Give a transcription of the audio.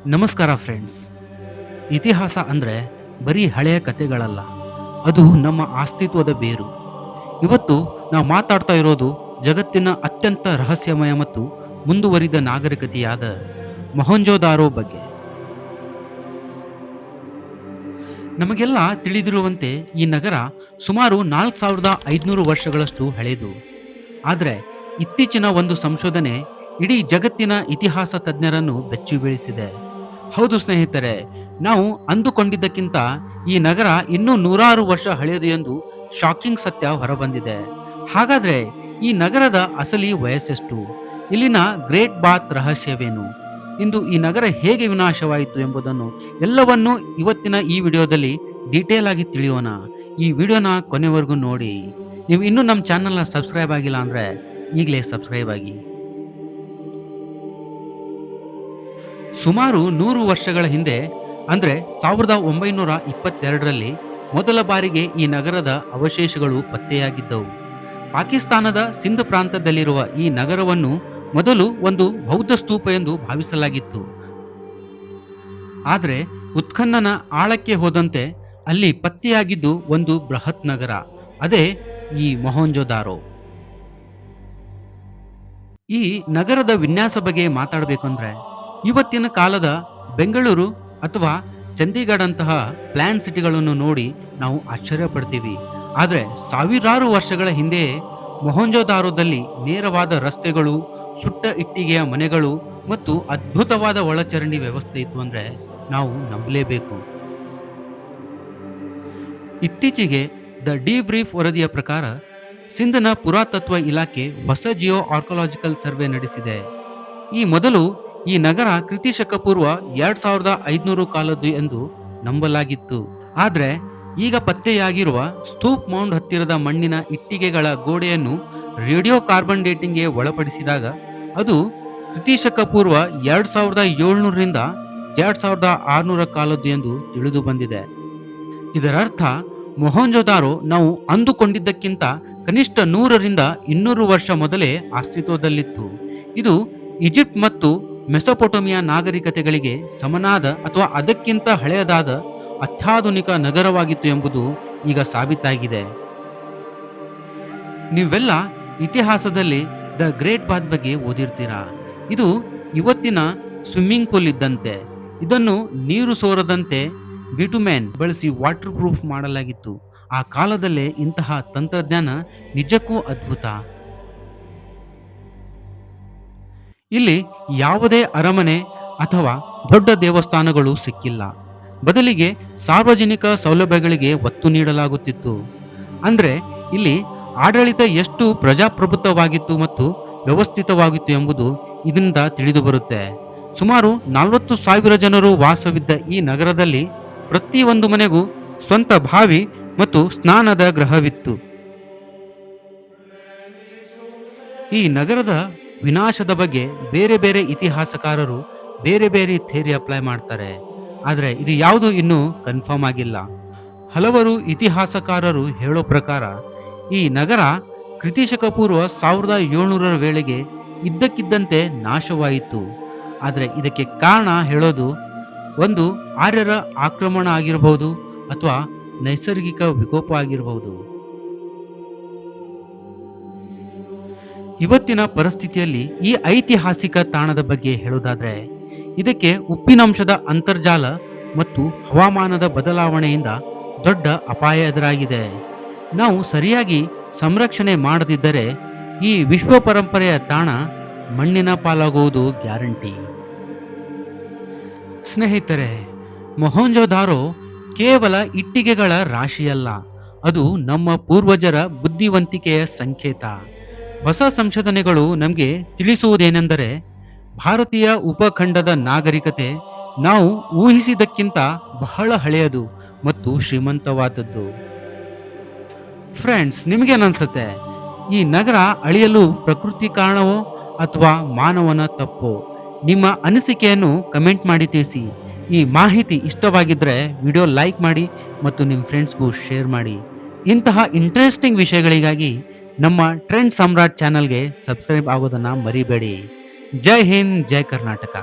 ನಮಸ್ಕಾರ ಫ್ರೆಂಡ್ಸ್. ಇತಿಹಾಸ ಅಂದರೆ ಬರೀ ಹಳೆಯ ಕಥೆಗಳಲ್ಲ, ಅದು ನಮ್ಮ ಅಸ್ತಿತ್ವದ ಬೇರು. ಇವತ್ತು ನಾವು ಮಾತಾಡ್ತಾ ಇರೋದು ಜಗತ್ತಿನ ಅತ್ಯಂತ ರಹಸ್ಯಮಯ ಮತ್ತು ಮುಂದುವರಿದ ನಾಗರಿಕತೆಯಾದ ಮೊಹಂಜೋದಾರೋ ಬಗ್ಗೆ. ನಮಗೆಲ್ಲ ತಿಳಿದಿರುವಂತೆ ಈ ನಗರ ಸುಮಾರು 4500 ವರ್ಷಗಳಷ್ಟು ಹಳೆಯದು. ಆದರೆ ಇತ್ತೀಚಿನ ಒಂದು ಸಂಶೋಧನೆ ಇಡೀ ಜಗತ್ತಿನ ಇತಿಹಾಸ ತಜ್ಞರನ್ನು ಬೆಚ್ಚಿ ಬೀಳಿಸಿದೆ. ಹೌದು ಸ್ನೇಹಿತರೆ, ನಾವು ಅಂದುಕೊಂಡಿದ್ದಕ್ಕಿಂತ ಈ ನಗರ ಇನ್ನೂ ನೂರಾರು ವರ್ಷ ಹಳೆಯದು ಎಂದು ಶಾಕಿಂಗ್ ಸತ್ಯ ಹೊರಬಂದಿದೆ. ಹಾಗಾದ್ರೆ ಈ ನಗರದ ಅಸಲಿ ವಯಸ್ಸೆಷ್ಟು? ಇಲ್ಲಿನ ಗ್ರೇಟ್ ಬಾತ್ ರಹಸ್ಯವೇನು? ಇಂದು ಈ ನಗರ ಹೇಗೆ ವಿನಾಶವಾಯಿತು ಎಂಬುದನ್ನು ಎಲ್ಲವನ್ನೂ ಇವತ್ತಿನ ಈ ವಿಡಿಯೋದಲ್ಲಿ ಡೀಟೇಲ್ ಆಗಿ ತಿಳಿಯೋಣ. ಈ ವಿಡಿಯೋನ ಕೊನೆವರೆಗೂ ನೋಡಿ. ನೀವು ಇನ್ನೂ ನಮ್ಮ ಚಾನಲ್ನ ಸಬ್ಸ್ಕ್ರೈಬ್ ಆಗಿಲ್ಲ ಅಂದರೆ ಈಗಲೇ ಸಬ್ಸ್ಕ್ರೈಬ್ ಆಗಿ. ಸುಮಾರು 100 ವರ್ಷಗಳ ಹಿಂದೆ ಅಂದರೆ 1922ರಲ್ಲಿ ಮೊದಲ ಬಾರಿಗೆ ಈ ನಗರದ ಅವಶೇಷಗಳು ಪತ್ತೆಯಾಗಿದ್ದವು. ಪಾಕಿಸ್ತಾನದ ಸಿಂಧ್ ಪ್ರಾಂತದಲ್ಲಿರುವ ಈ ನಗರವನ್ನು ಮೊದಲು ಒಂದು ಬೌದ್ಧ ಸ್ತೂಪ ಎಂದು ಭಾವಿಸಲಾಗಿತ್ತು. ಆದರೆ ಉತ್ಖನನ ಆಳಕ್ಕೆ ಹೋದಂತೆ ಅಲ್ಲಿ ಪತ್ತೆಯಾಗಿದ್ದು ಒಂದು ಬೃಹತ್ ನಗರ, ಅದೇ ಈ ಮೊಹಂಜೋದಾರೋ. ಈ ನಗರದ ವಿನ್ಯಾಸ ಬಗ್ಗೆ ಮಾತಾಡಬೇಕಂದ್ರೆ ಇವತ್ತಿನ ಕಾಲದ ಬೆಂಗಳೂರು ಅಥವಾ ಚಂಡೀಗಢಂತಹ ಪ್ಲಾನ್ ಸಿಟಿಗಳನ್ನು ನೋಡಿ ನಾವು ಆಶ್ಚರ್ಯ ಪಡ್ತೀವಿ. ಆದರೆ ಸಾವಿರಾರು ವರ್ಷಗಳ ಹಿಂದೆ ಮೊಹಂಜೋದಾರೋದಲ್ಲಿ ನೇರವಾದ ರಸ್ತೆಗಳು, ಸುಟ್ಟ ಇಟ್ಟಿಗೆಯ ಮನೆಗಳು ಮತ್ತು ಅದ್ಭುತವಾದ ಒಳಚರಂಡಿ ವ್ಯವಸ್ಥೆ ಇತ್ತು ಅಂದರೆ ನಾವು ನಂಬಲೇಬೇಕು. ಇತ್ತೀಚೆಗೆ ದ ಡೀಬ್ರೀಫ್ ವರದಿಯ ಪ್ರಕಾರ ಸಿಂಧ್ನ ಪುರಾತತ್ವ ಇಲಾಖೆ ಹೊಸ ಜಿಯೋ ಆರ್ಕೊಲಾಜಿಕಲ್ ಸರ್ವೆ ನಡೆಸಿದೆ. ಈ ಮೊದಲು ಈ ನಗರ ಕ್ರಿತಿಶಕ ಪೂರ್ವ 2500 ಕಾಲದ್ದು ಎಂದು ನಂಬಲಾಗಿತ್ತು. ಆದರೆ ಈಗ ಪತ್ತೆಯಾಗಿರುವ ಸ್ತೂಪ್ ಮೌಂಡ್ ಹತ್ತಿರದ ಮಣ್ಣಿನ ಇಟ್ಟಿಗೆಗಳ ಗೋಡೆಯನ್ನು ರೇಡಿಯೋ ಕಾರ್ಬನ್ ಡೇಟಿಂಗ್ಗೆ ಒಳಪಡಿಸಿದಾಗ ಅದು ಕ್ರಿತಿಶಕ ಪೂರ್ವ 2700ರಿಂದ 2600 ಕಾಲದ್ದು ಎಂದು ತಿಳಿದು ಬಂದಿದೆ. ಇದರರ್ಥ ಮೊಹಂಜೋದಾರೋ ನಾವು ಅಂದುಕೊಂಡಿದ್ದಕ್ಕಿಂತ ಕನಿಷ್ಠ 100ರಿಂದ 200 ವರ್ಷ ಮೊದಲೇ ಅಸ್ತಿತ್ವದಲ್ಲಿತ್ತು. ಇದು ಈಜಿಪ್ಟ್ ಮತ್ತು ಮೆಸೊಪೊಟೋಮಿಯಾ ನಾಗರಿಕತೆಗಳಿಗೆ ಸಮನಾದ ಅಥವಾ ಅದಕ್ಕಿಂತ ಹಳೆಯದಾದ ಅತ್ಯಾಧುನಿಕ ನಗರವಾಗಿತ್ತು ಎಂಬುದು ಈಗ ಸಾಬೀತಾಗಿದೆ. ನೀವೆಲ್ಲ ಇತಿಹಾಸದಲ್ಲಿ ದ ಗ್ರೇಟ್ ಬಾತ್ ಬಗ್ಗೆ ಓದಿರ್ತೀರಾ. ಇದು ಇವತ್ತಿನ ಸ್ವಿಮ್ಮಿಂಗ್ ಪೂಲ್ ಇದ್ದಂತೆ. ಇದನ್ನು ನೀರು ಸೋರದಂತೆ ಬಿಟುಮೆನ್ ಬಳಸಿ ವಾಟರ್ ಪ್ರೂಫ್ ಮಾಡಲಾಗಿತ್ತು. ಆ ಕಾಲದಲ್ಲೇ ಇಂತಹ ತಂತ್ರಜ್ಞಾನ ನಿಜಕ್ಕೂ ಅದ್ಭುತ. ಇಲ್ಲಿ ಯಾವುದೇ ಅರಮನೆ ಅಥವಾ ದೊಡ್ಡ ದೇವಸ್ಥಾನಗಳು ಸಿಕ್ಕಿಲ್ಲ. ಬದಲಿಗೆ ಸಾರ್ವಜನಿಕ ಸೌಲಭ್ಯಗಳಿಗೆ ಒತ್ತು ನೀಡಲಾಗುತ್ತಿತ್ತು. ಅಂದ್ರೆ ಇಲ್ಲಿ ಆಡಳಿತ ಎಷ್ಟು ಪ್ರಜಾಪ್ರಭುತ್ವವಾಗಿತ್ತು ಮತ್ತು ವ್ಯವಸ್ಥಿತವಾಗಿತ್ತು ಎಂಬುದು ಇದರಿಂದ ತಿಳಿದು ಬರುತ್ತೆ. ಸುಮಾರು 40,000 ಜನರು ವಾಸವಿದ್ದ ಈ ನಗರದಲ್ಲಿ ಪ್ರತಿಯೊಂದು ಮನೆಗೂ ಸ್ವಂತ ಬಾವಿ ಮತ್ತು ಸ್ನಾನದ ಗೃಹವಿತ್ತು. ಈ ನಗರದ ವಿನಾಶದ ಬಗ್ಗೆ ಬೇರೆ ಬೇರೆ ಇತಿಹಾಸಕಾರರು ಬೇರೆ ಬೇರೆ ಥಿಯರಿ ಅಪ್ಲೈ ಮಾಡ್ತಾರೆ. ಆದರೆ ಇದು ಯಾವುದು ಇನ್ನೂ ಕನ್ಫರ್ಮ್ ಆಗಿಲ್ಲ. ಹಲವರು ಇತಿಹಾಸಕಾರರು ಹೇಳೋ ಪ್ರಕಾರ ಈ ನಗರ ಕ್ರಿತಿಶಕ ಪೂರ್ವ 1700ರ ವೇಳೆಗೆ ಇದ್ದಕ್ಕಿದ್ದಂತೆ ನಾಶವಾಯಿತು. ಆದರೆ ಇದಕ್ಕೆ ಕಾರಣ ಹೇಳೋದು ಒಂದು ಆರ್ಯರ ಆಕ್ರಮಣ ಆಗಿರಬಹುದು ಅಥವಾ ನೈಸರ್ಗಿಕ ವಿಕೋಪ ಆಗಿರಬಹುದು. ಇವತ್ತಿನ ಪರಿಸ್ಥಿತಿಯಲ್ಲಿ ಈ ಐತಿಹಾಸಿಕ ತಾಣದ ಬಗ್ಗೆ ಹೇಳೋದಾದ್ರೆ ಇದಕ್ಕೆ ಉಪ್ಪಿನಂಶದ ಅಂತರ್ಜಾಲ ಮತ್ತು ಹವಾಮಾನದ ಬದಲಾವಣೆಯಿಂದ ದೊಡ್ಡ ಅಪಾಯ ಎದುರಾಗಿದೆ. ನಾವು ಸರಿಯಾಗಿ ಸಂರಕ್ಷಣೆ ಮಾಡದಿದ್ದರೆ ಈ ವಿಶ್ವ ಪರಂಪರೆಯ ತಾಣ ಮಣ್ಣಿನ ಪಾಲಾಗುವುದು ಗ್ಯಾರಂಟಿ. ಸ್ನೇಹಿತರೆ, ಮೊಹಂಜೋದಾರೋ ಕೇವಲ ಇಟ್ಟಿಗೆಗಳ ರಾಶಿಯಲ್ಲ, ಅದು ನಮ್ಮ ಪೂರ್ವಜರ ಬುದ್ಧಿವಂತಿಕೆಯ ಸಂಕೇತ. ಹೊಸ ಸಂಶೋಧನೆಗಳು ನಮಗೆ ತಿಳಿಸುವುದೇನೆಂದರೆ ಭಾರತೀಯ ಉಪಖಂಡದ ನಾಗರಿಕತೆ ನಾವು ಊಹಿಸಿದ್ದಕ್ಕಿಂತ ಬಹಳ ಹಳೆಯದು ಮತ್ತು ಶ್ರೀಮಂತವಾದದ್ದು. ಫ್ರೆಂಡ್ಸ್, ನಿಮಗೇನನ್ಸುತ್ತೆ? ಈ ನಗರ ಅಳಿಯಲು ಪ್ರಕೃತಿ ಕಾರಣವೋ ಅಥವಾ ಮಾನವನ ತಪ್ಪೋ? ನಿಮ್ಮ ಅನಿಸಿಕೆಯನ್ನು ಕಮೆಂಟ್ ಮಾಡಿ ತಿಳಿಸಿ. ಈ ಮಾಹಿತಿ ಇಷ್ಟವಾಗಿದ್ದರೆ ವಿಡಿಯೋ ಲೈಕ್ ಮಾಡಿ ಮತ್ತು ನಿಮ್ಮ ಫ್ರೆಂಡ್ಸ್ಗೂ ಶೇರ್ ಮಾಡಿ. ಇಂತಹ ಇಂಟ್ರೆಸ್ಟಿಂಗ್ ವಿಷಯಗಳಿಗಾಗಿ ನಮ್ಮ ಟ್ರೆಂಡ್ ಸಾಮ್ರಾಟ್ ಚಾನಲ್ಗೆ ಸಬ್ಸ್ಕ್ರೈಬ್ ಆಗೋದನ್ನು ಮರಿಬೇಡಿ. ಜೈ ಹಿಂದ್, ಜೈ ಕರ್ನಾಟಕ.